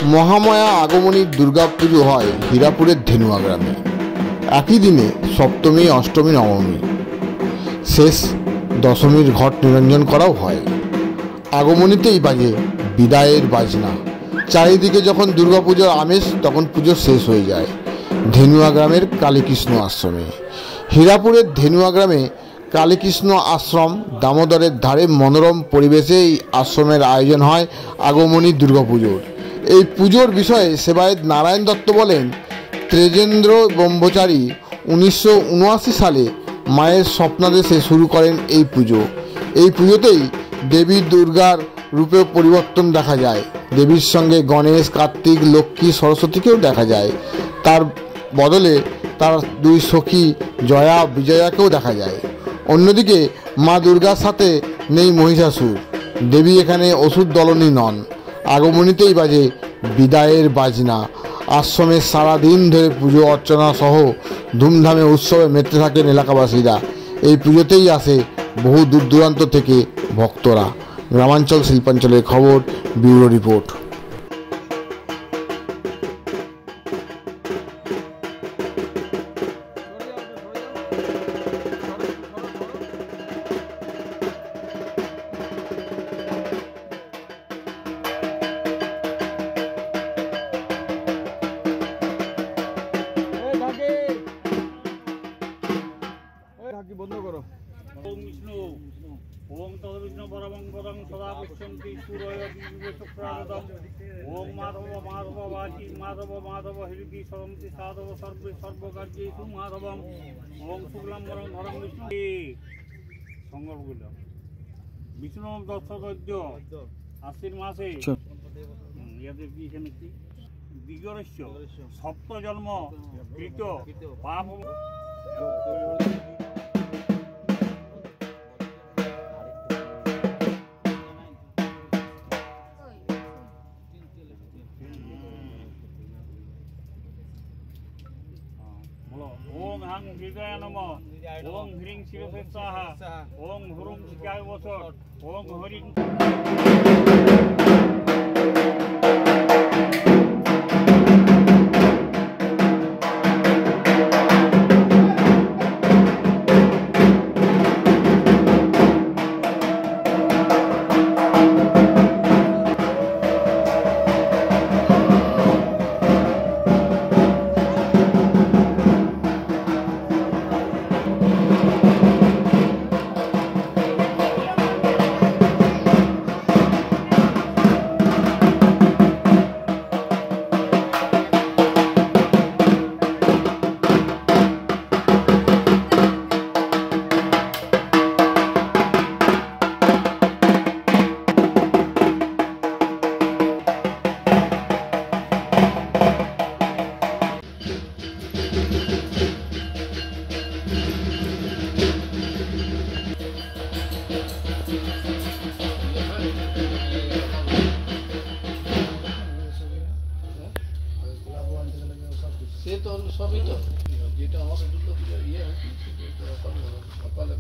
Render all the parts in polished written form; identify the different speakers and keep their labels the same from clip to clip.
Speaker 1: মহামায়া আগমনীর দুর্গাপুজো হয় হীরাপুরের ধেনুয়া গ্রামে। একই দিনে সপ্তমী, অষ্টমী, নবমী, শেষ দশমীর ঘট নিরঞ্জন করাও হয়। আগমনীতেই বাজে বিদায়ের বাজনা। চারিদিকে যখন দুর্গাপুজোর আমেজ, তখন পুজো শেষ হয়ে যায় ধেনুয়া গ্রামের কালীকৃষ্ণ আশ্রমে। হীরাপুরের ধেনুয়া গ্রামে কালীকৃষ্ণ আশ্রম, দামোদরের ধারে মনোরম পরিবেশে এই আশ্রমের আয়োজন হয় আগমনী দুর্গাপুজোর। এই পুজোর বিষয়ে সেবায়েত নারায়ণ দত্ত বলেন, ত্রিজেন্দ্র ব্রহ্মচারী 1979 সালে মায়ের স্বপ্নাদেশে শুরু করেন এই পুজো। এই পুজোতেই দেবী দুর্গার রূপে পরিবর্তন দেখা যায়। দেবীর সঙ্গে গণেশ, কার্তিক, লক্ষ্মী, সরস্বতীকেও দেখা যায়। তার বদলে তার দুই সখী জয়া, বিজয়াকেও দেখা যায়। অন্যদিকে মা দুর্গার সাথে নেই মহিষাসুর। দেবী এখানে ওষুধ দলনী নন। আগমনীতেই বাজে বিদায়ের বাজনা। আশ্রমে সারাদিন ধরে পুজো অর্চনা সহ ধুমধামে উৎসবে মেতে থাকেন এলাকাবাসীরা। এই পুজোতেই আসে বহু দূর দূরান্ত থেকে ভক্তরা। গ্রামাঞ্চল শিল্পাঞ্চলের খবর, ব্যুরো রিপোর্ট।
Speaker 2: বন্ধ করো।
Speaker 3: ওম বিষ্ণু ওম তদবিষ্ণু পরমং পদং সদা পুষ্যন্তি সূরয় শুক্রাদম ওম মাধব মাধব বাচি মাধব মাধব হিরকি সরন্তি সাধব সর্বে সর্বকার্যেষু মাধবম ওম শুক্লাম বরং ধরং বিষ্ণু সংকল্প করল বিষ্ণু দশদৈদ্য আশ্বিন মাসে ইয়াদের কি এখানে কি বিগরস্য সপ্ত জন্ম কৃত পাপ ओम हं हृदय नम ओम ह्रीं शिरसे स्वाहा ओम हुरुं शिखाय वसट ओम हरिं
Speaker 2: সে তো সবই তো যেটা আমাদের দুটো ইয়ে সকালে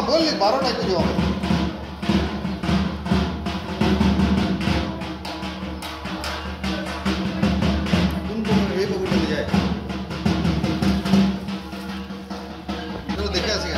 Speaker 4: বললি 12টায় পুজো হবে। কোন কোন এই বগুড়াতে যায় চলো দেখে আসি।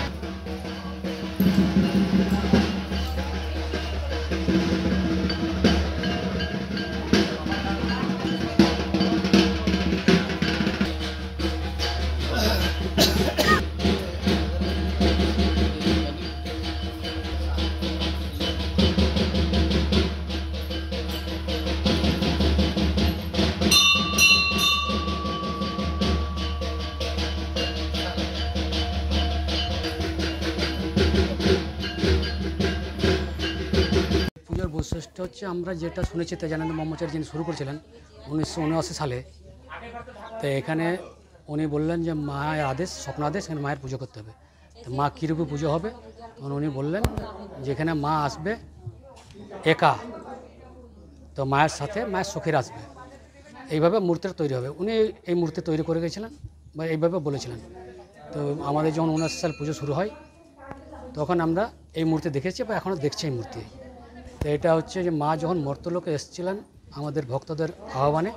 Speaker 5: বৈশিষ্ট্য হচ্ছে আমরা যেটা শুনেছি তেজানন্দ ব্রহ্মচারী যিনি শুরু করেছিলেন 1979 সালে। তো এখানে উনি বললেন যে মায়ের আদেশ, স্বপ্নাদেশ, এখানে মায়ের পুজো করতে হবে। তো মা কীরূপে পুজো হবে তখন উনি বললেন যেখানে মা আসবে একা, তো মায়ের সাথে মায়ের সখীরা আসবে, এইভাবে মূর্তিটা তৈরি হবে। উনি এই মূর্তি তৈরি করে গেছিলেন বা এইভাবে বলেছিলেন। তো আমাদের যখন 79 সাল পুজো শুরু হয় তখন আমরা এই মূর্তি দেখেছি বা এখনও দেখছি এই মূর্তি। তো এটা হচ্ছে যে মা যখন মর্তলোকে এসেছিলেন আমাদের ভক্তদের আহ্বানে,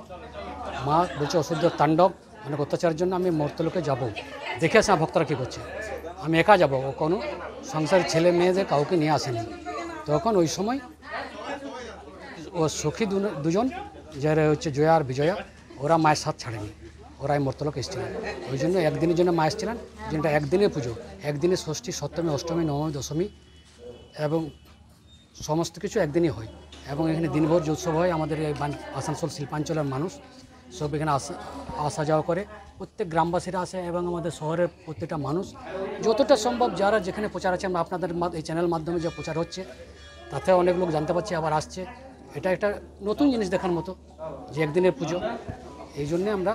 Speaker 5: মা বলছে অসুদ্ধ তাণ্ডব অনেক অত্যাচারের জন্য আমি মর্তলোকে যাব, দেখে আসে ভক্তরা কী করছে, আমি একা যাব, ও কোনো সংসারের ছেলে মেয়েদের কাউকে নিয়ে আসেনি। তখন ওই সময় ও সখী দুজন যারা হচ্ছে জয়া আর বিজয়া, ওরা মায়ের সাথ ছাড়েনি, ওরা এই মর্তলোকে এসেছিলেন। ওই জন্য একদিনের জন্য মা এসেছিলেন, যেটা একদিনের পুজো, একদিনে ষষ্ঠী, সপ্তমী, অষ্টমী, নবমী, দশমী এবং সমস্ত কিছু একদিনই হয়। এবং এখানে দিনভর যে উৎসব হয়, আমাদের এই আসানসোল শিল্পাঞ্চলের মানুষ সব এখানে আসা যাওয়া করে, প্রত্যেক গ্রামবাসীরা আসে এবং আমাদের শহরের প্রত্যেকটা মানুষ যতটা সম্ভব যারা যেখানে প্রচার আছে, আমরা আপনাদের এই চ্যানেল মাধ্যমে যে প্রচার হচ্ছে তাতে অনেক লোক জানতে পারছে, আবার আসছে। এটা একটা নতুন জিনিস দেখার মতো যে একদিনের পুজো। এই জন্যে আমরা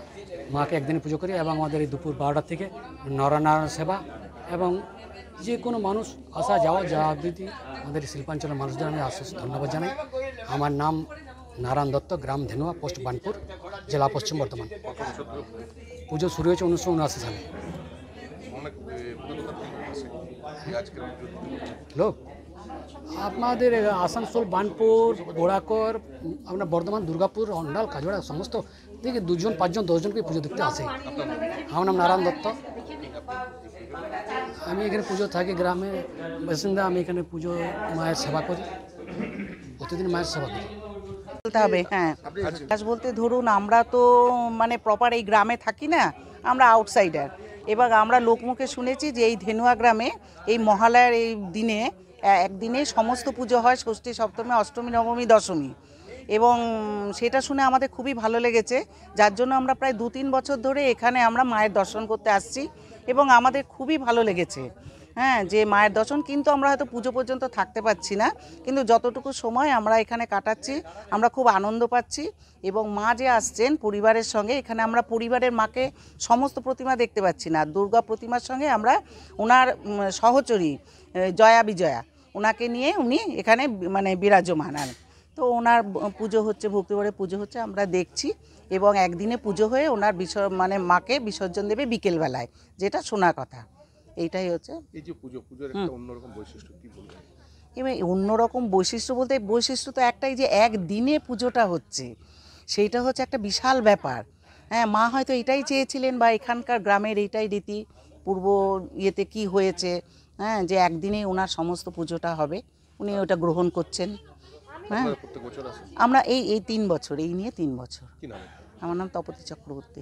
Speaker 5: মাকে একদিনে পুজো করি এবং আমাদের এই দুপুর 12টা থেকে নরনারায়ণ সেবা এবং যে কোনো মানুষ আসা যাওয়া যাবতীয় আমাদের শিল্পাঞ্চলের মানুষদের আমি ধন্যবাদ জানাই। আমার নাম নারায়ণ দত্ত, গ্রাম ধেনুয়া, পোস্ট বানপুর, জেলা পশ্চিম বর্ধমান। পুজো শুরু হয়েছে 1979 সালে। লোক আপনাদের আসানসোল, বানপুর, বোড়াকর, আপনার বর্ধমান, দুর্গাপুর, অন্ডাল, কাজোড়া সমস্ত দেখি 2জন, 5জন, 10জনকে পুজো দেখতে আসে। আমার নাম নারায়ণ দত্ত। আমি এখানে পুজো থাকি, গ্রামে বাসিন্দা। আমি এখানে পুজো মায়ের সেবা করি, প্রতিদিন মায়ের সেবা করি।
Speaker 6: বলতে হবে হ্যাঁ, কাজ বলতে ধরুন আমরা তো মানে প্রপার এই গ্রামে থাকি না, আমরা আউটসাইডার। এবার আমরা লোকমুখে শুনেছি যে এই ধেনুয়া গ্রামে এই মহালয়ার এই দিনে একদিনে সমস্ত পুজো হয়, ষষ্ঠী, সপ্তমী, অষ্টমী, নবমী, দশমী। এবং সেটা শুনে আমাদের খুবই ভালো লেগেছে, যার জন্য আমরা প্রায় 2-3 বছর ধরে এখানে আমরা মায়ের দর্শন করতে আসছি এবং আমাদের খুবই ভালো লেগেছে। হ্যাঁ, যে মায়ের দর্শন, কিন্তু আমরা হয়তো পুজো পর্যন্ত থাকতে পারছি না, কিন্তু যতটুকু সময় আমরা এখানে কাটাচ্ছি আমরা খুব আনন্দ পাচ্ছি। এবং মা যে আসছেন পরিবারের সঙ্গে, এখানে আমরা পরিবারের মাকে সমস্ত প্রতিমা দেখতে পাচ্ছি না, দুর্গা প্রতিমার সঙ্গে আমরা ওনার সহচরী জয়া বিজয়া, ওনাকে নিয়ে উনি এখানে মানে বিরাজমান। আর তো ওনার পুজো হচ্ছে, ভক্তিভরে পুজো হচ্ছে, আমরা দেখছি। এবং একদিনে পুজো হয়ে ওনার মানে মাকে বিসর্জন দেবে বিকেলবেলায়, যেটা শোনা কথা। এইটাই হচ্ছে
Speaker 7: এই যে পুজোর একটা অন্যরকম বৈশিষ্ট্য, কি বলবেন?
Speaker 6: এবার অন্যরকম বৈশিষ্ট্য বলতে বৈশিষ্ট্য তো একটাই, যে একদিনে পুজোটা হচ্ছে, সেইটা হচ্ছে একটা বিশাল ব্যাপার। হ্যাঁ, মা হয়তো এটাই চেয়েছিলেন, বা এখানকার গ্রামের এইটাই রীতি, পূর্ব ইয়েতে কি হয়েছে, হ্যাঁ, যে একদিনেই ওনার সমস্ত পুজোটা হবে, উনি ওটা গ্রহণ করছেন। হ্যাঁ,
Speaker 7: প্রত্যেক বছর আসেন?
Speaker 6: আমরা এই 3 বছর, এই নিয়ে 3 বছর।
Speaker 7: কি নাম?
Speaker 6: আমার নাম তপতী চক্রবর্তী।